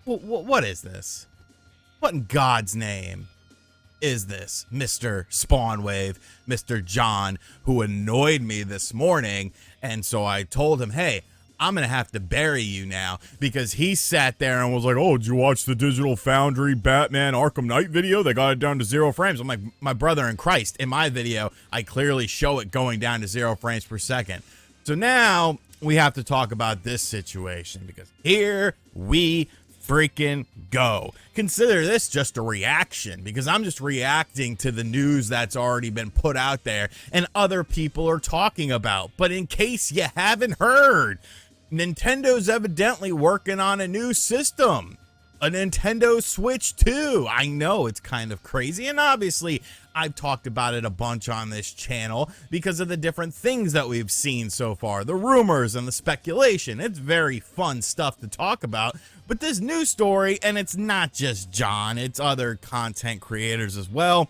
What is this? What in God's name is this, Mr. Spawnwave, Mr. John, who annoyed me this morning? And so I told him, hey, I'm going to have to bury you now, because he sat there and was like, oh, did you watch the Digital Foundry Batman Arkham Knight video? They got it down to 0 frames. I'm like, my brother in Christ, in my video, I clearly show it going down to 0 frames per second. So now we have to talk about this situation, because here we freaking go. Consider this just a reaction, because I'm just reacting to the news that's already been put out there and other people are talking about. But in case you haven't heard, Nintendo's evidently working on a new system, a Nintendo Switch 2. I know it's kind of crazy, and obviously I've talked about it a bunch on this channel because of the different things that we've seen so far, the rumors and the speculation. It's very fun stuff to talk about. But this new story, and it's not just John, it's other content creators as well,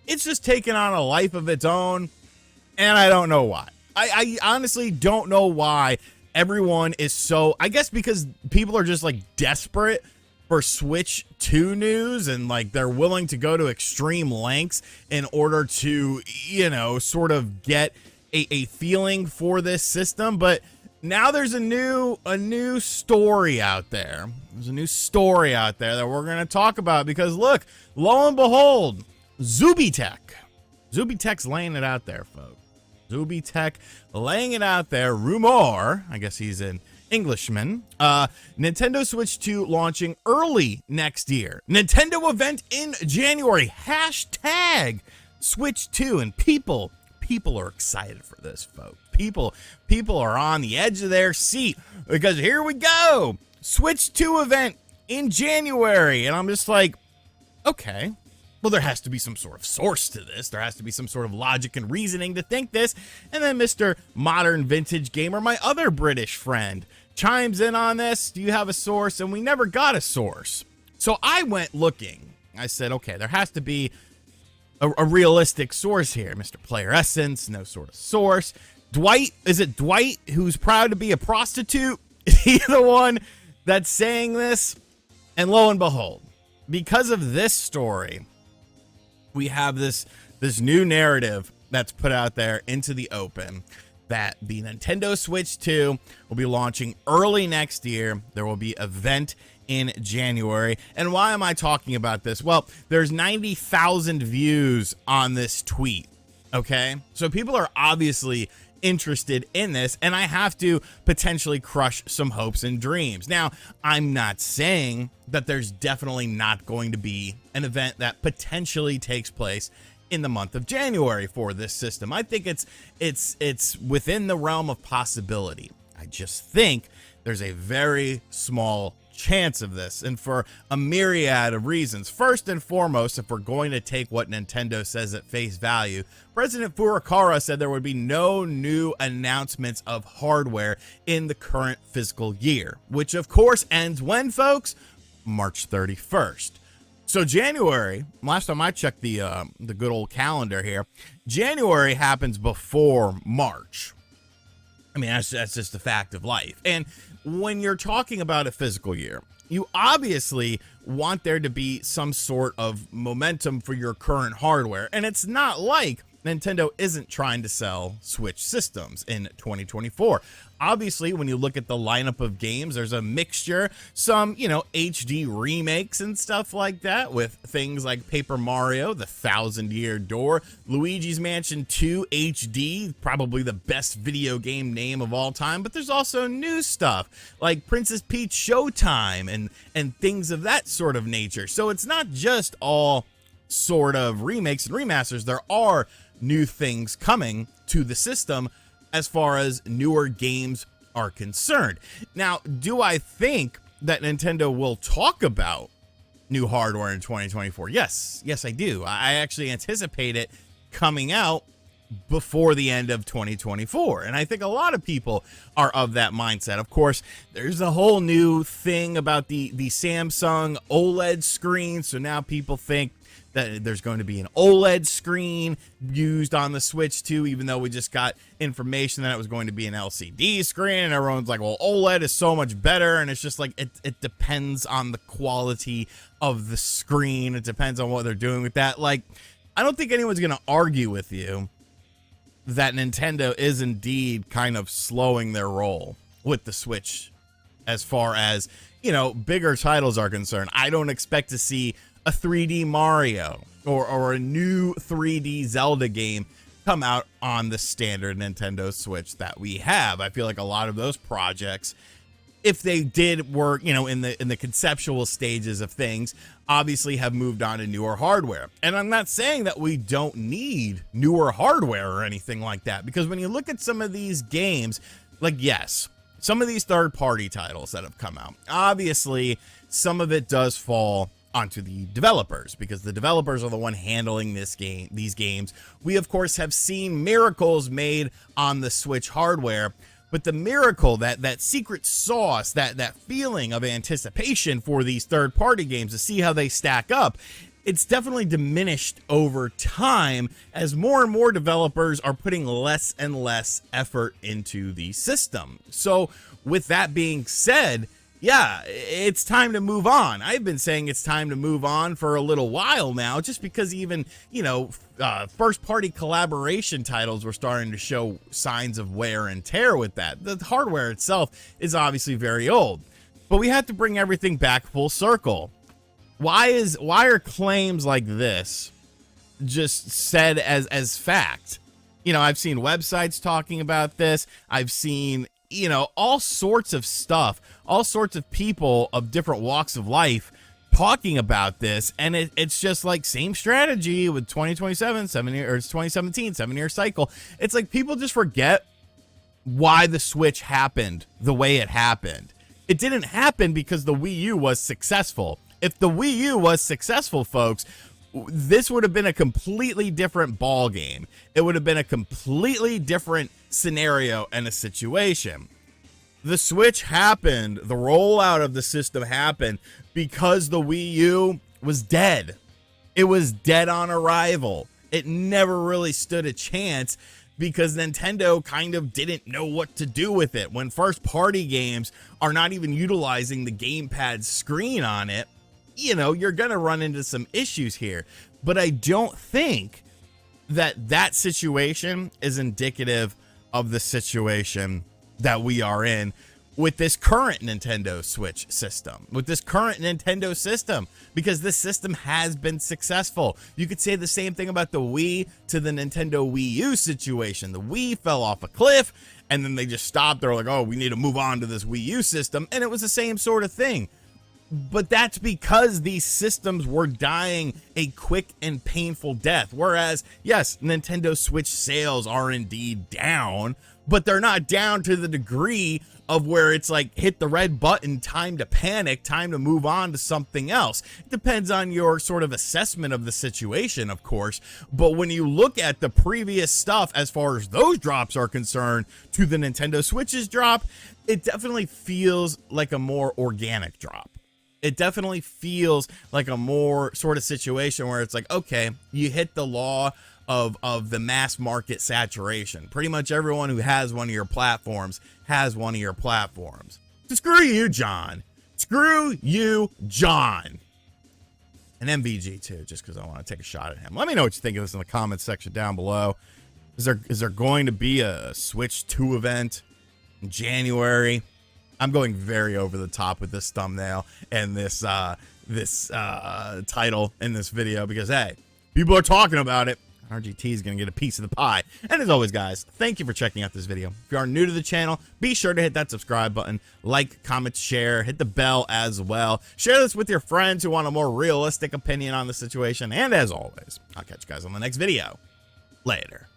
it's just taken on a life of its own, and I don't know why. I honestly don't know why everyone is so, I guess because people are just like desperate for Switch 2 news, and like they're willing to go to extreme lengths in order to, you know, sort of get a feeling for this system. But now there's a new story out there. There's a new story out there that we're going to talk about, because look, lo and behold, Zubitech's laying it out there, folks. Zubitech laying it out there. Rumor, I guess he's an Englishman. Nintendo Switch 2 launching early next year. Nintendo event in January. Hashtag Switch 2. And people are excited for this, folks. People are on the edge of their seat, because here we go. Switch 2 event in January. And I'm just like, okay. Well, there has to be some sort of source to this. There has to be some sort of logic and reasoning to think this. And then Mr. Modern Vintage Gamer, my other British friend, chimes in on this. Do you have a source? And we never got a source. So I went looking. I said, okay, there has to be a realistic source here. Mr. Player Essence, no sort of source. Dwight, is it Dwight, who's proud to be a prostitute? Is he the one that's saying this? And lo and behold, because of this story, we have this new narrative that's put out there into the open, that the Nintendo Switch 2 will be launching early next year. There will be an event in January. And why am I talking about this? Well, there's 90,000 views on this tweet. Okay, so people are obviously interested in this, and I have to potentially crush some hopes and dreams. Now, I'm not saying that there's definitely not going to be an event that potentially takes place in the month of January for this system. I think it's within the realm of possibility. I just think there's a very small chance of this, and for a myriad of reasons. First and foremost, if we're going to take what Nintendo says at face value, President Furukawa said there would be no new announcements of hardware in the current fiscal year, which of course ends when, folks? March 31st. So January, last time I checked the good old calendar here, January happens before March. I mean, that's just a fact of life. And when you're talking about a fiscal year, you obviously want there to be some sort of momentum for your current hardware. And it's not like Nintendo isn't trying to sell Switch systems in 2024. Obviously, when you look at the lineup of games, there's a mixture, some, you know, HD remakes and stuff like that, with things like Paper Mario, The Thousand-Year Door, Luigi's Mansion 2 HD, probably the best video game name of all time. But there's also new stuff like Princess Peach Showtime and things of that sort of nature. So it's not just all sort of remakes and remasters. There are new things coming to the system as far as newer games are concerned. Now, do I think that Nintendo will talk about new hardware in 2024? Yes, I do. I actually anticipate it coming out before the end of 2024. And I think a lot of people are of that mindset. Of course, there's a whole new thing about the Samsung OLED screen. So now people think that there's going to be an OLED screen used on the Switch too, even though we just got information that it was going to be an LCD screen, and everyone's like, well, OLED is so much better. And it's just like, it depends on the quality of the screen. It depends on what they're doing with that. Like, I don't think anyone's going to argue with you that Nintendo is indeed kind of slowing their roll with the Switch as far as, you know, bigger titles are concerned. I don't expect to see a 3D Mario or a new 3D Zelda game come out on the standard Nintendo Switch that we have. I feel like a lot of those projects, if they did work, you know, in the conceptual stages of things, obviously have moved on to newer hardware. And I'm not saying that we don't need newer hardware or anything like that, because when you look at some of these games, like, yes, some of these third-party titles that have come out, obviously some of it does fall onto the developers, because the developers are the one handling these games. We of course have seen miracles made on the Switch hardware, but the miracle, that secret sauce, that feeling of anticipation for these third-party games to see how they stack up, it's definitely diminished over time as more and more developers are putting less and less effort into the system. So with that being said, yeah, it's time to move on. I've been saying it's time to move on for a little while now, just because even, you know, first-party collaboration titles were starting to show signs of wear and tear with that. The hardware itself is obviously very old, but we have to bring everything back full circle. Why are claims like this just said as fact? You know, I've seen websites talking about this. I've seen, you know, all sorts of stuff, all sorts of people of different walks of life talking about this, and it's just like same strategy with 2027, 7-year, or it's 2017, 7-year cycle. It's like people just forget why the Switch happened the way it happened. It didn't happen because the Wii U was successful. If the Wii U was successful, folks, this would have been a completely different ball game. It would have been a completely different scenario and a situation. The Switch happened, the rollout of the system happened because the Wii U was dead. It was dead on arrival. It never really stood a chance because Nintendo kind of didn't know what to do with it. When first-party games are not even utilizing the gamepad screen on it, you know, you're going to run into some issues here. But I don't think that situation is indicative of the situation that we are in with this current Nintendo Switch system, with this current Nintendo system, because this system has been successful. You could say the same thing about the Wii to the Nintendo Wii U situation. The Wii fell off a cliff, and then they just stopped. They're like, oh, we need to move on to this Wii U system, and it was the same sort of thing. But that's because these systems were dying a quick and painful death. Whereas, yes, Nintendo Switch sales are indeed down, but they're not down to the degree of where it's like, hit the red button, time to panic, time to move on to something else. It depends on your sort of assessment of the situation, of course. But when you look at the previous stuff, as far as those drops are concerned, to the Nintendo Switch's drop, it definitely feels like a more organic drop. It definitely feels like a more sort of situation where it's like, okay, you hit the law of the mass market saturation. Pretty much everyone who has one of your platforms has one of your platforms. So screw you, John. Screw you, John. And MVG too, just because I want to take a shot at him. Let me know what you think of this in the comments section down below. Is there going to be a Switch 2 event in January? I'm going very over the top with this thumbnail and this title in this video because, hey, people are talking about it. RGT is going to get a piece of the pie. And as always, guys, thank you for checking out this video. If you are new to the channel, be sure to hit that subscribe button, like, comment, share, hit the bell as well. Share this with your friends who want a more realistic opinion on the situation. And as always, I'll catch you guys on the next video. Later.